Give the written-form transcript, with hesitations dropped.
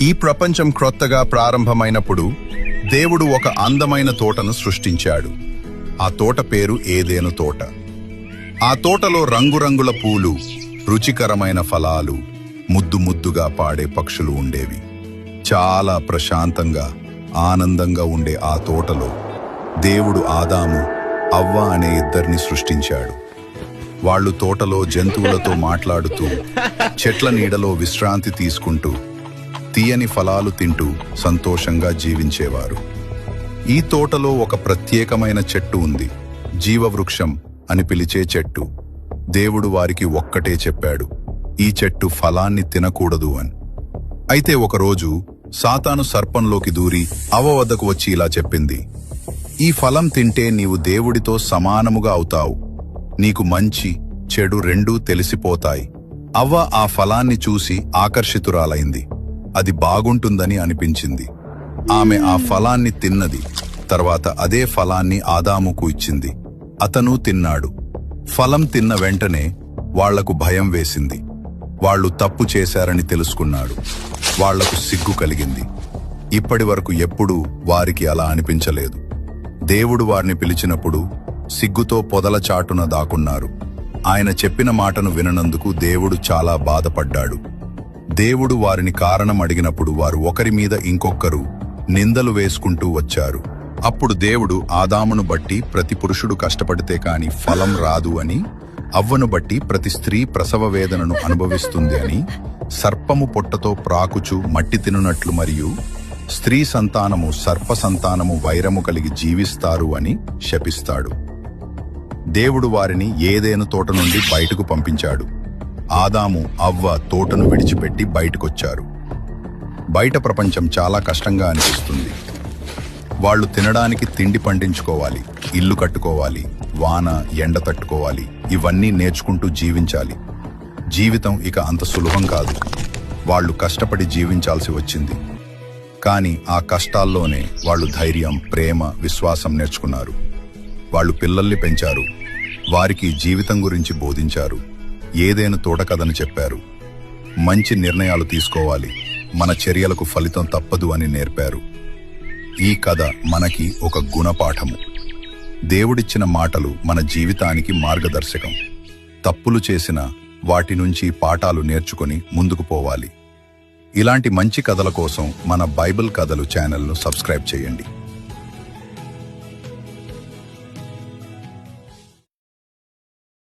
ఈ ప్రపంచం క్రొత్తగా ప్రారంభమైనప్పుడు దేవుడు ఒక అందమైన తోటను సృష్టించాడు. ఆ తోట పేరు ఏదెను తోట. ఆ తోటలో రంగురంగుల పూలు, రుచికరమైన ఫలాలు, ముద్దు ముద్దుగా పాడే పక్షులు ఉండేవి. చాలా ప్రశాంతంగా, ఆనందంగా ఉండే ఆ తోటలో దేవుడు ఆదాము, అవ్వ అనే ఇద్దరిని సృష్టించాడు. వాళ్ళు తోటలో జంతువులతో మాట్లాడుతూ, చెట్ల నీడలో విశ్రాంతి తీసుకుంటూ, తీయని ఫలాలు తింటూ సంతోషంగా జీవించేవారు. ఈ తోటలో ఒక ప్రత్యేకమైన చెట్టు ఉంది, జీవవృక్షం అని పిలిచే చెట్టు. దేవుడు వారికి ఒక్కటే చెప్పాడు, ఈ చెట్టు ఫలాన్ని తినకూడదు అని. అయితే ఒకరోజు సాతాను సర్పంలోకి దూరి అవ్వ వద్దకు వచ్చి ఇలా చెప్పింది, ఈ ఫలం తింటే నీవు దేవుడితో సమానముగా అవుతావు, నీకు మంచి చెడు రెండూ తెలిసిపోతాయి. అవ్వ ఆ ఫలాన్ని చూసి ఆకర్షితురాలైంది. అది బాగుంటుందని అనిపించింది. ఆమె ఆ ఫలాన్ని తిన్నది. తర్వాత అదే ఫలాన్ని ఆదాముకు ఇచ్చింది. అతను తిన్నాడు. ఫలం తిన్న వెంటనే వాళ్లకు భయం వేసింది. వాళ్ళు తప్పు చేశారని తెలుసుకున్నాడు. వాళ్లకు సిగ్గు కలిగింది. ఇప్పటి వరకు ఎప్పుడూ వారికి అలా అనిపించలేదు. దేవుడు వారిని పిలిచినప్పుడు సిగ్గుతో పొదల చాటున దాక్కున్నారు. ఆయన చెప్పిన మాటను విననందుకు దేవుడు చాలా బాధపడ్డాడు. దేవుడు వారిని కారణం అడిగినప్పుడు వారు ఒకరి మీద ఇంకొకరు నిందలు వేసుకుంటూ వచ్చారు. అప్పుడు దేవుడు ఆదామును బట్టి ప్రతి పురుషుడు కష్టపడితే కాని ఫలం రాదు అని, అవ్వను బట్టి ప్రతి స్త్రీ ప్రసవ వేదనను అనుభవిస్తుంది అని, సర్పము పొట్టతో ప్రాకుచు మట్టి తినునట్లు మరియు స్త్రీ సంతానము సర్ప సంతానము వైరము కలిగి జీవిస్తారు అని శపిస్తాడు. దేవుడు వారిని ఏదెను తోట నుండి బయటకు పంపించాడు. ఆదాము, అవ్వ తోటను విడిచిపెట్టి బయటకొచ్చారు. బయట ప్రపంచం చాలా కష్టంగా అనిపిస్తుంది. వాళ్ళు తినడానికి తిండి పండించుకోవాలి, ఇల్లు కట్టుకోవాలి, వాన ఎండ తట్టుకోవాలి, ఇవన్నీ నేర్చుకుంటూ జీవించాలి. జీవితం ఇక అంత సులభం కాదు. వాళ్ళు కష్టపడి జీవించాల్సి వచ్చింది. కానీ ఆ కష్టాల్లోనే వాళ్ళు ధైర్యం, ప్రేమ, విశ్వాసం నేర్చుకున్నారు. వాళ్ళు పిల్లల్ని పెంచారు, వారికి జీవితం గురించి బోధించారు, ఏదైనా తోట కథను చెప్పారు. మంచి నిర్ణయాలు తీసుకోవాలి, మన చర్యలకు ఫలితం తప్పదు అని నేర్పారు. ఈ కథ మనకి ఒక గుణపాఠము. దేవుడిచ్చిన మాటలు మన జీవితానికి మార్గదర్శకం. తప్పులు చేసిన వాటి నుంచి పాఠాలు నేర్చుకొని ముందుకు పోవాలి. ఇలాంటి మంచి కథల కోసం మన బైబిల్ కథలు ఛానల్ను సబ్స్క్రైబ్ చేయండి.